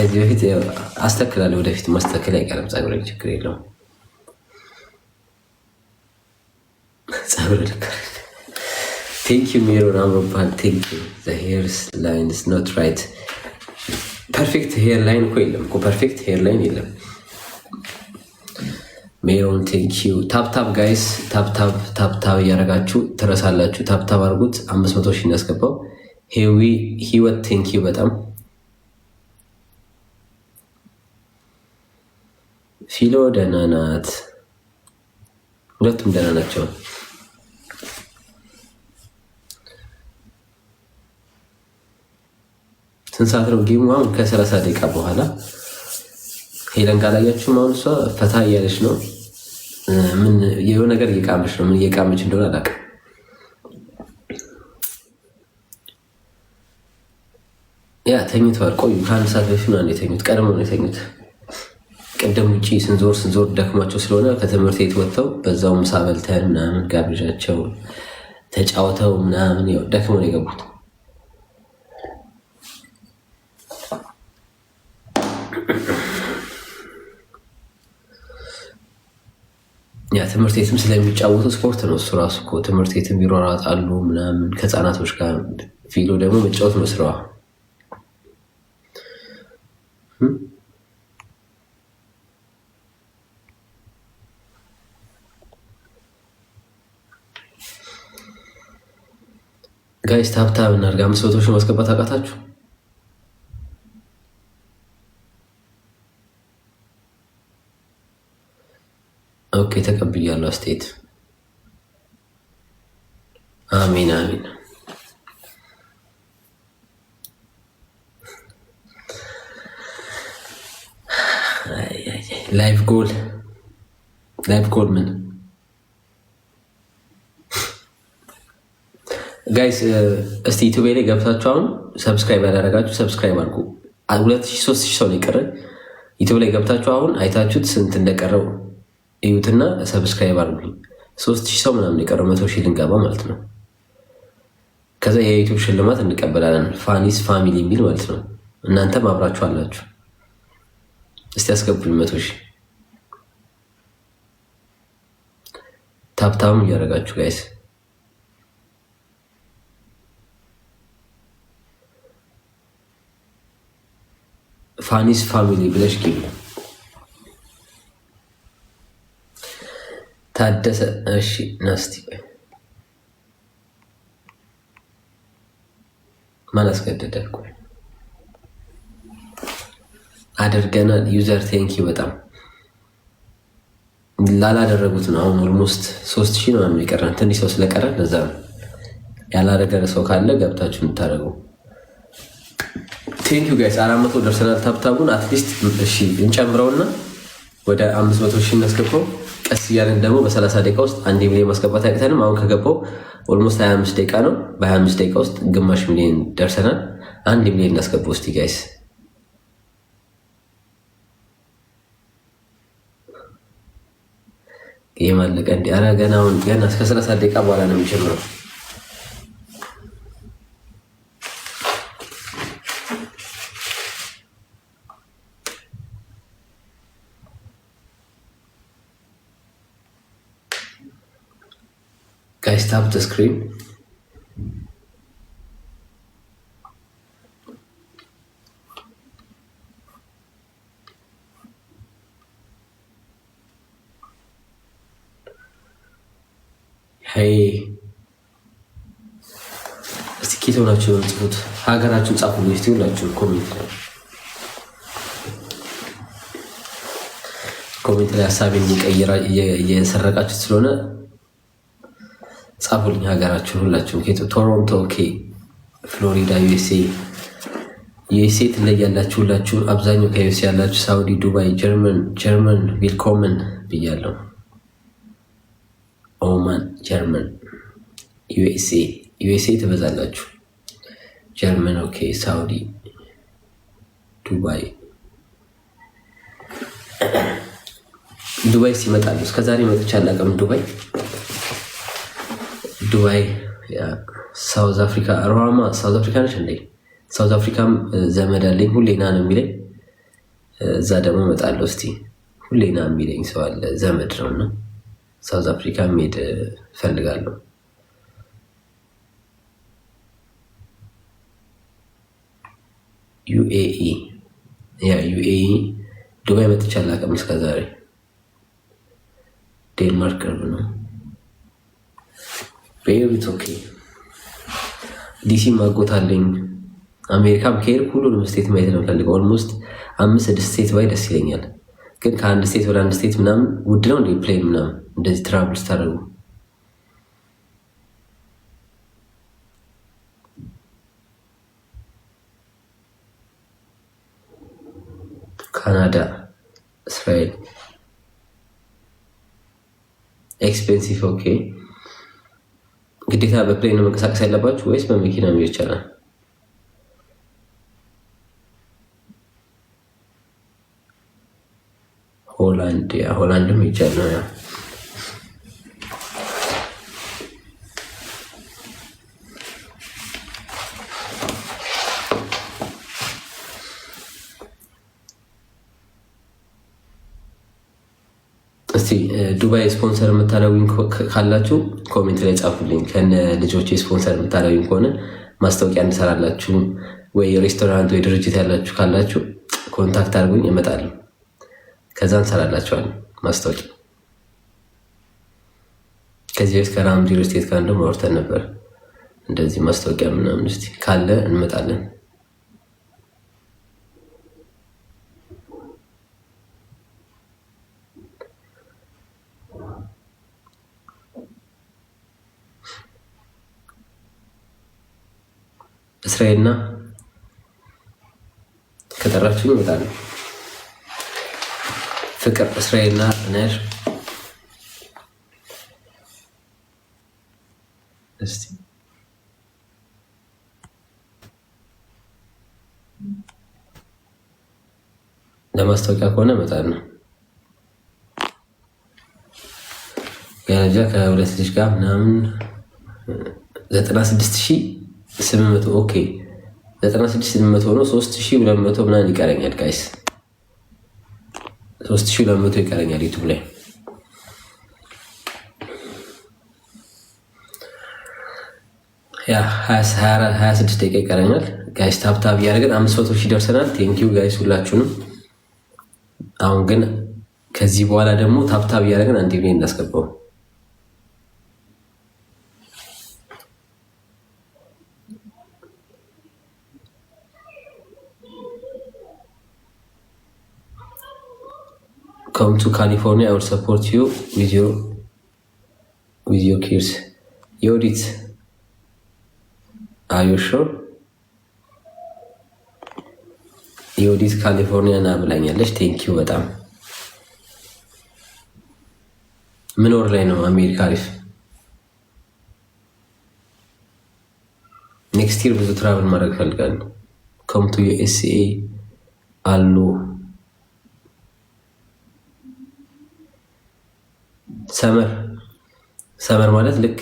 ከዚህ በፊት አስተክላለሁ፣ ወደፊት ማስተካከል አይቀርም። ጸጉር ችግር የለውም። ጸጉር ልክ ቴንክ ዩ ሜሮን አምሮባል። ቴንክ ዩ ዘ ሄርስ ላይን ኢዝ ኖት ራይት። ፐርፌክት ሄር ላይን እኮ የለም እኮ ፐርፌክት ሄር ላይን የለም። ሜሮን ቴንክ ዩ። ታፕታፕ ጋይስ፣ ታፕታፕ እያደረጋችሁ ትረሳላችሁ። ታፕታፕ አድርጉት። 500 ሺህ እናስገባው። ህይወት ቴንክ ዩ በጣም ፊሎ ደህና ናት። ሁለቱም ደህና ናቸው። ስንት ሰዓት ነው ጌሙ? አሁን ከ30 ደቂቃ በኋላ። ሄለን ካላያችሁም አሁን እሷ ፈታ እያለች ነው። ምን የሆነ ነገር እየቃመች ነው። ምን እየቃመች እንደሆነ አላውቅም። ያ ተኝተዋል። ቆዩ። ከአንድ ሰዓት በፊት ነው የተኙት። ቀድሞ ነው የተኙት። ቅድም ውጭ ስንዞር ደክሟቸው ስለሆነ ከትምህርት ቤት ወጥተው በዛው ምሳ በልተን ምናምን ጋብዣቸው ተጫውተው ምናምን ያው ደክመው ነው የገቡት። ያ ትምህርት ቤትም ስለሚጫወቱ ስፖርት ነው እሱ ራሱ እኮ። ትምህርት ቤትም ይሯሯጣሉ ምናምን ከህፃናቶች ጋር። ፊሎ ደግሞ መጫወት ነው ስራዋ። ጋይስ ታብታብ እናድርግ። 500 ሺህ ማስገባት አቃታችሁ? ኦኬ ተቀብያለሁ አስተያየት። አሚን አሚን። ላይፍ ጎል ምን ጋይስ እስቲ ዩቲዩብ ላይ ገብታችሁ አሁን ሰብስክራይብ ያላደረጋችሁ ሰብስክራይብ አድርጉ። 2000-3000 ሰው ነው የቀረ። ዩቲዩብ ላይ ገብታችሁ አሁን አይታችሁት ስንት እንደቀረው እዩትና ሰብስክራይብ አድርጉኝ። 3000 ሰው ምናምን የቀረው 100 ሺህ ልንገባ ማለት ነው። ከዛ የዩቲዩብ ሽልማት እንቀበላለን። ፋኒስ ፋሚሊ የሚል ማለት ነው። እናንተም አብራችሁ አላችሁ። እስቲ አስገቡኝ 100 ሺህ። ታፕታም እያደረጋችሁ ጋይስ ፋኒስ ፋሚሊ ብለሽ ግቢ። ታደሰ እሺ ናስቲ ማን አስገደደ? አድርገናል። ዩዘር ቴንክ ዩ በጣም ላላደረጉት ነው። አሁን ኦልሞስት 3000 ነው የሚቀረን። ትንሽ ሰው ስለቀረ ለዛ ነው። ያላደረገ ሰው ካለ ገብታችሁ የምታደርጉ። ቴንክ ዩ ጋይስ 400 ደርሰናል። ታብታቡን አትሊስት እሺ እንጨምረውና ወደ 500 ሺህ እናስገባው። ቀስ እያለን ደግሞ በ30 ደቂቃ ውስጥ 1 ሚሊዮን ማስገባት አይቀተንም። አሁን ከገባው ኦልሞስት 25 ደቂቃ ነው። በ25 ደቂቃ ውስጥ ግማሽ ሚሊዮን ደርሰናል። 1 ሚሊዮን እናስገባው እስቲ ጋይስ። የማለቀ እንዲ አረ ገና እስከ 30 ደቂቃ በኋላ ነው የሚጀምረው። Guys, tap the screen. Hey. እስቲ ኬት ሆናችሁ ጽፉት። ሀገራችሁን ጻፉ። እስቲ ሁላችሁ ኮሜንት ላይ ሀሳቤን እየሰረቃችሁ ስለሆነ ጻፉልኝ። ሀገራችሁን ሁላችሁም። ቶሮንቶ፣ ኦኬ፣ ፍሎሪዳ፣ ዩኤስኤ ትለያላችሁ ሁላችሁም። አብዛኛው ከዩኤስኤ ያላችሁ፣ ሳውዲ፣ ዱባይ፣ ጀርመን ዌልኮምን ብያለሁ። ኦማን፣ ጀርመን፣ ዩኤስኤ ትበዛላችሁ። ጀርመን፣ ኦኬ፣ ሳውዲ፣ ዱባይ ሲመጣሉ። እስከዛሬ መጥቼ አላውቅም ዱባይ። ሳውዝ አፍሪካ ሮማ ሳውዝ አፍሪካ ነች እንዴ? ሳውዝ አፍሪካም ዘመድ አለኝ። ሁሌ ና ነው የሚለኝ። እዛ ደግሞ እመጣለሁ። እስቲ ሁሌና የሚለኝ ሰው አለ፣ ዘመድ ነው እና ሳውዝ አፍሪካ መሄድ እፈልጋለሁ። ዩኤኢ ዱባይ መጥቼ አላውቅም እስከዛሬ። ዴንማርክ ቅርብ ነው። ቤይሩት ኦኬ። ዲሲ ማጎታለኝ። አሜሪካም ከሄድኩ ሁሉንም ስቴት ማየት ነው ፈልገው። ኦልሞስት 5-6 ስቴት ባይ ደስ ይለኛል። ግን ከአንድ ስቴት ወደ አንድ ስቴት ምናምን ውድ ነው እንደ ፕሌን ምናምን እንደዚህ ትራቭል ስታደርጉ። ካናዳ፣ እስራኤል ኤክስፔንሲቭ ኦኬ። ግዴታ በፕሌን ነው መንቀሳቀስ ያለባችሁ ወይስ በመኪና መሄድ ይቻላል? ሆላንድም ይቻላል። እስቲ ዱባይ ስፖንሰር የምታደርጉኝ ካላችሁ ኮሜንት ላይ ጻፉልኝ። ከነ ልጆቼ ስፖንሰር የምታደርጉኝ ከሆነ ማስታወቂያ እንሰራላችሁ፣ ወይ ሬስቶራንት ወይ ድርጅት ያላችሁ ካላችሁ ኮንታክት አድርጉኝ፣ እመጣለሁ። ከዛ እንሰራላችኋለን ማስታወቂያ። ከዚህ በፊት ከራም ሪል ስቴት ጋር እንደውም አውርተን ነበር እንደዚህ ማስታወቂያ ምናምን። እስቲ ካለ እንመጣለን። እስራኤልና ከጠራችሁኝ እመጣለሁ። ፍቅር እስራኤልና ነር እስቲ ለማስታወቂያ ከሆነ እመጣለሁ። ያረጃ ከሁለት ልጅ ጋር ምናምን 96,800 ኦኬ 96,800 ነው። 3,200 ምናምን ይቀረኛል ጋይስ፣ 3,200 ይቀረኛል ዩቱብ ላይ። ያ 26 ደቂቃ ይቀረኛል ጋይስ። ታብታብ እያደረግን 500 ሺህ ደርሰናል። ቴንኪዩ ጋይስ ሁላችሁንም። አሁን ግን ከዚህ በኋላ ደግሞ ታብታብ እያደረግን አንዴ ብላይ እናስገባው። Come to California, I will support you with your kids. Yodit, are you sure? ዮዲት ካሊፎርኒያ ና ብላኛለች። ቴንኪዩ በጣም። ምን ወር ላይ ነው አሜሪካ? አሪፍ። ኔክስት ይር ብዙ ትራቭል ማድረግ ፈልጋለሁ። ከም ቱ ዩኤስኤ አሉ። ሰመር ማለት ልክ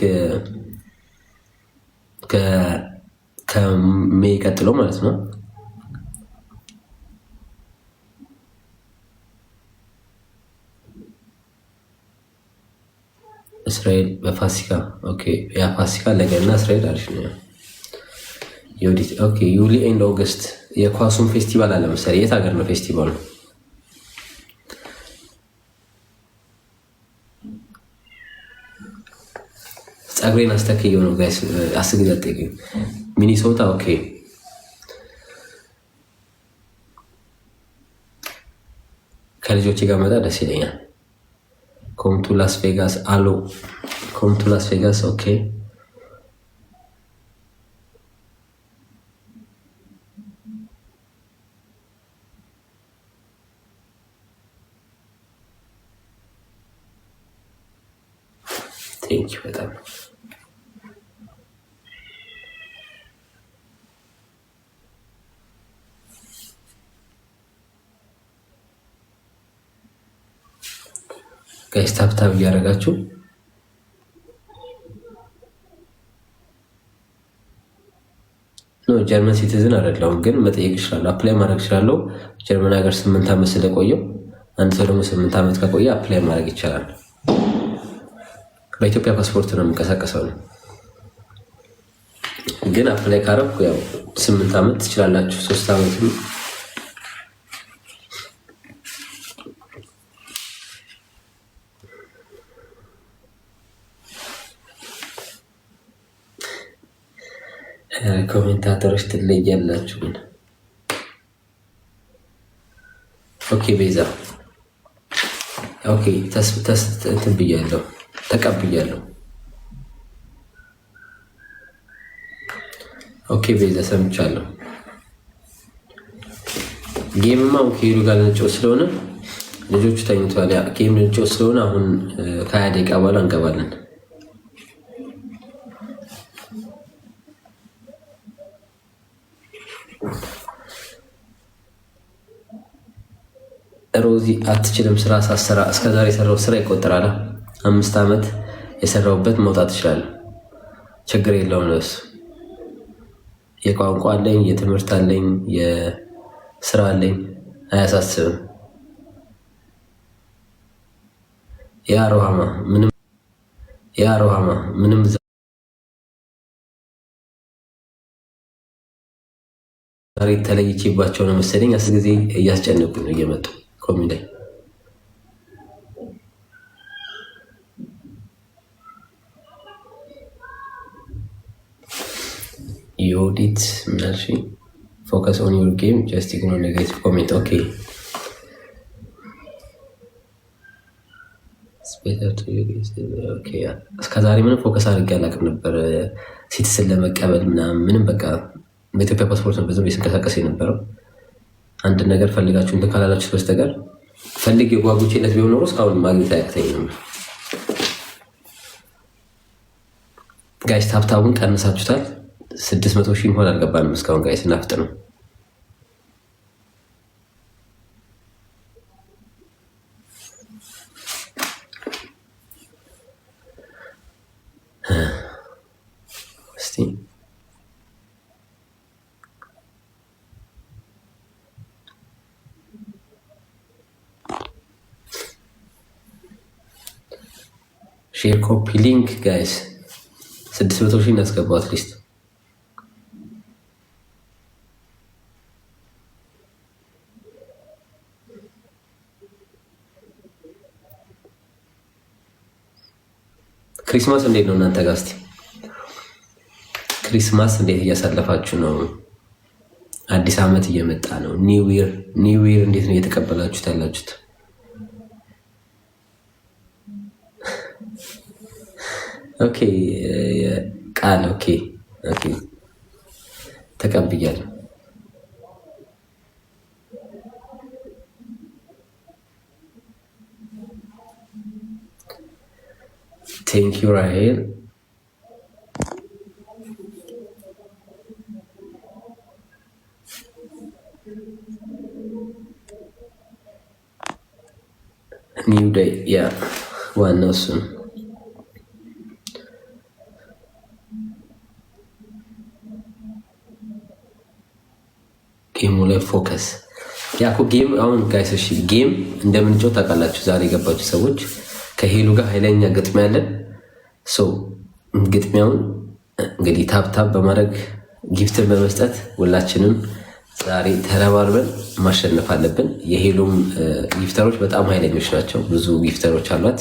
ከሜይ ቀጥሎ ማለት ነው። እስራኤል በፋሲካ ኦኬ። ያ ፋሲካ ለገና እስራኤል አሪፍ ነው። ዮዲት ኦኬ። ዩሊ ኤንድ ኦገስት የኳሱን ፌስቲቫል አለ መሰለኝ። የት ሀገር ነው ፌስቲቫሉ? ጸጉሬን አስተካክየው ነው ጋይስ። አስግዛጠኝ ሚኒሶታ ኦኬ። ከልጆቼ ጋር መጣ ደስ ይለኛል። ኮምቱ ላስ ቬጋስ አሎ። ኮምቱ ላስ ቬጋስ ኦኬ። ቴንክ ዩ በጣም ጋይስ። ታብታብ እያደረጋችሁ ኖ ጀርመን ሲቲዝን አይደለሁም፣ ግን መጠየቅ እችላለሁ። አፕላይ ማድረግ እችላለሁ። ጀርመን ሀገር 8 ዓመት ስለቆየው አንድ ሰው ደግሞ 8 ዓመት ከቆየ አፕላይ ማድረግ ይቻላል። በኢትዮጵያ ፓስፖርት ነው የምንቀሳቀሰው ነው። ግን አፕላይ ካረኩ ያው 8 ዓመት ትችላላችሁ። 3 ዓመት ኮሜንታተሮች ትለያላችሁ። ኦኬ ቤዛ ኦኬ እንትን ብያለሁ፣ ተቀብያለሁ። ኦኬ ቤዛ ሰምቻለሁ። ጌምማ ከሄዱ ጋር ልንጫወት ስለሆነ ልጆቹ ተኝተዋል። ጌም ልንጫወት ስለሆነ አሁን ከ20 ደቂቃ በኋላ እንገባለን። ሮዚ አትችልም። ስራ ሳሰራ እስከዛሬ የሰራው ስራ ይቆጠራል። 5 ዓመት የሰራውበት መውጣት ይችላል። ችግር የለውም። ነሱ የቋንቋ አለኝ፣ የትምህርት አለኝ፣ የስራ አለኝ። አያሳስብም። ያ ሮሃማ ምንም ዛሬ ተለይቼባቸው ነው መሰለኝ። 10 ጊዜ እያስጨነቁ ነው እየመጡ ኮሚቴ ዮዲት ምናልሽ ፎከስ ኦን ዩር ጌም ጀስት ኢግኖር ኔጌቲቭ ኮሜንት። ኦኬ እስከዛሬ ምንም ፎከስ አድርጌ አላውቅም ነበር ሲቲዝን ለመቀበል ምንም በቃ በኢትዮጵያ ፓስፖርት ነው በዚህ ሲንቀሳቀስ የነበረው። አንድ ነገር ፈልጋችሁ እንትን ካላላችሁ በስተቀር ፈልግ የጓጉቼለት ቢሆን ኖሮ እስካሁን ማግኘት አያቅተኝም። ጋይስ ታብታቡን ቀንሳችሁታል። 600 ሺህ እንኳን አልገባንም እስካሁን ጋይስ፣ እናፍጥ ነው። እስቲ ሼር ኮፒ ሊንክ ጋይስ 600 ሺህ እናስገባው አትሊስት። ክሪስማስ እንዴት ነው እናንተ ጋር? እስቲ ክሪስማስ እንዴት እያሳለፋችሁ ነው? አዲስ ዓመት እየመጣ ነው። ኒው ይር እንዴት ነው እየተቀበላችሁት ያላችሁት? ኦኬ ቃል ኦኬ ተቀብያለሁ። ቴንክ ዩ ራሄል። ኒው ዴይ ያ ዋናው እሱ ነው። ጌሙ ላይ ፎከስ ያኮ ጌም አሁን ጋይስ እሺ ጌም እንደምንጫወት ታውቃላችሁ። ዛሬ የገባችሁ ሰዎች ከሄሉ ጋር ኃይለኛ ግጥሚያ ያለን ግጥሚያውን እንግዲህ ታብታብ በማድረግ ጊፍትን በመስጠት ሁላችንም ዛሬ ተረባርበን ማሸነፍ አለብን። የሄሉም ጊፍተሮች በጣም ኃይለኞች ናቸው። ብዙ ጊፍተሮች አሏት።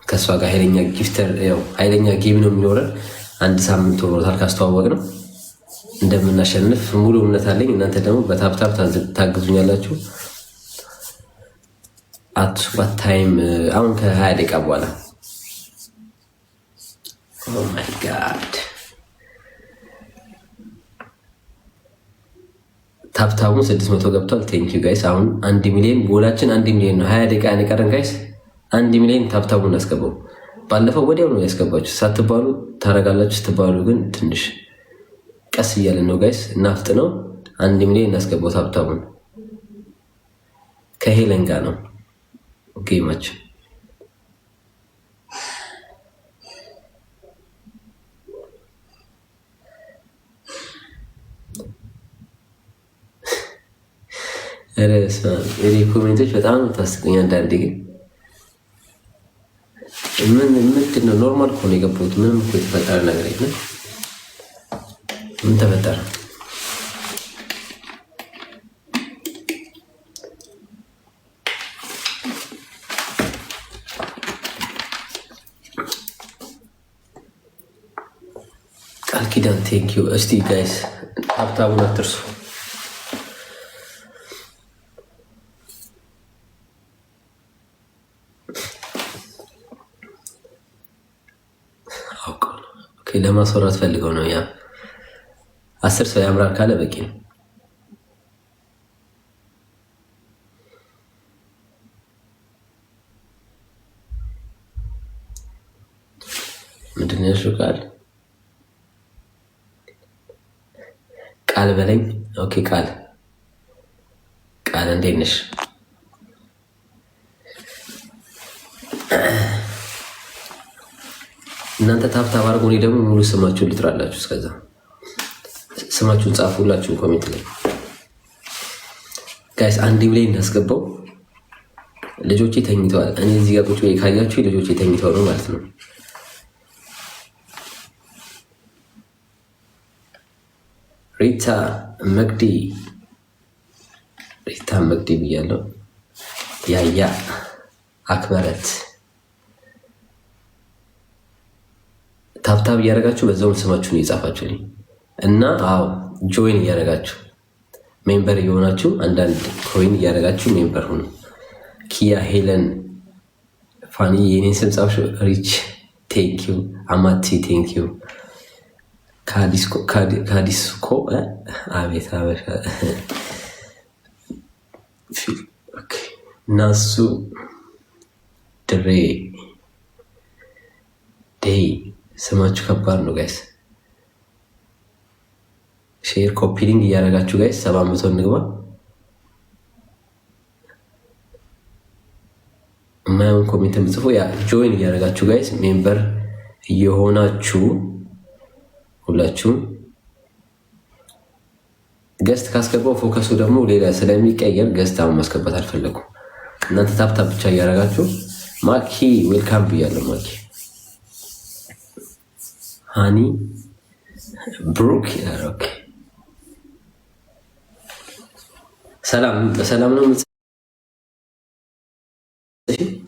ከእሷ ጋር ኃይለኛ ጌም ነው የሚኖረን። 1 ሳምንት ሆኖታል ካስተዋወቅ ነው። እንደምናሸንፍ ሙሉ እምነት አለኝ። እናንተ ደግሞ በታብታብ ታግዙኛላችሁ። አትስባት ታይም አሁን ከ20 ደቂቃ በኋላ ኦ ማይ ጋድ ታብታቡ 600 ገብቷል። ቴንክ ዩ ጋይስ። አሁን 1 ሚሊዮን ጎላችን 1 ሚሊዮን ነው። 20 ደቂቃ የቀረን ጋይስ። 1 ሚሊዮን ታብታቡን አስገባው። ባለፈው ወዲያው ነው ያስገባችሁ። ሳትባሉ ታረጋላችሁ፣ ስትባሉ ግን ትንሽ ቀስ እያለን ነው ጋይስ። እናፍጥ ነው። 1 ሚሊዮን እናስገባው ታብታቡን። ከሄለን ጋር ነው ጌማችን። ኮሜንቶች በጣም ታስቀኝ። አንዳንዴ ግን ምንድን ነው ኖርማል እኮ ነው የገባሁት። ምንም እኮ የተፈጠረ ነገር የለም። ምን ተፈጠረ? ቃል ኪዳን ቴንኪዩ። እስቲ ጋይስ ሀብታቡን አትርሱ። ለማስወራት ፈልገው ነው። ያ 10 ሰው ያምራል ካለ በቂ ነው። ምንድን ነው ያልሽው? ቃል በለኝ። ኦኬ ቃል እንዴት ነሽ? እናንተ ታብታብ አድርጎ እኔ ደግሞ ሙሉ ስማችሁን ልጥራላችሁ። እስከዛ ስማችሁን ጻፉላችሁ ኮሜንት ላይ ጋይስ። አንድ ላይ እናስገባው። ልጆቼ ተኝተዋል። እኔ እዚህ ጋር ቁጭ ብዬ ካያችሁ ልጆቼ ተኝተዋል ነው ማለት ነው። ሪታ መግዲ ብያለሁ። ያያ አክበረት ታብታብ እያደረጋችሁ በዛውም ስማችሁን እየጻፋችሁልኝ እና አዎ ጆይን እያደረጋችሁ ሜምበር እየሆናችሁ አንዳንድ ኮይን እያደረጋችሁ ሜምበር ሁኑ። ኪያ ሄለን ፋኒ የኔን ስም ጻፍሽ። ሪች ቴንኪዩ። አማቲ ቴንኪዩ። ካዲስኮ አቤት አበሻ ናሱ ድሬ ዴይ ስማችሁ ከባድ ነው ጋይስ። ሼር ኮፒ ሊንክ እያደረጋችሁ ጋይስ 700 እንግባ። የማይሆን ኮሜንት የምጽፉ ያ ጆይን እያደረጋችሁ ጋይስ ሜምበር እየሆናችሁ ሁላችሁም ገስት ካስገባው ፎከሱ ደግሞ ሌላ ስለሚቀየር ገስት አሁን ማስገባት አልፈለኩም። እናንተ ታፕታፕ ብቻ እያደረጋችሁ ማኪ ዌልካም ብያለሁ። ማኪ ሃኒ ብሩክ ኦኬ። ሰላም ነው።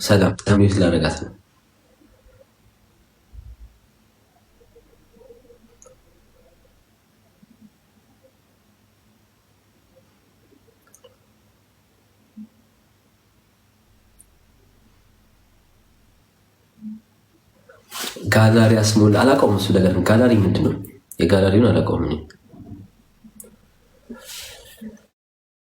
ሰላም ታሚት ላረጋት ነው። ጋላሪ አስሞላ አላውቀውም። እሱ ነገር ጋላሪ ምንድን ነው? የጋላሪውን አላውቀውም እኔ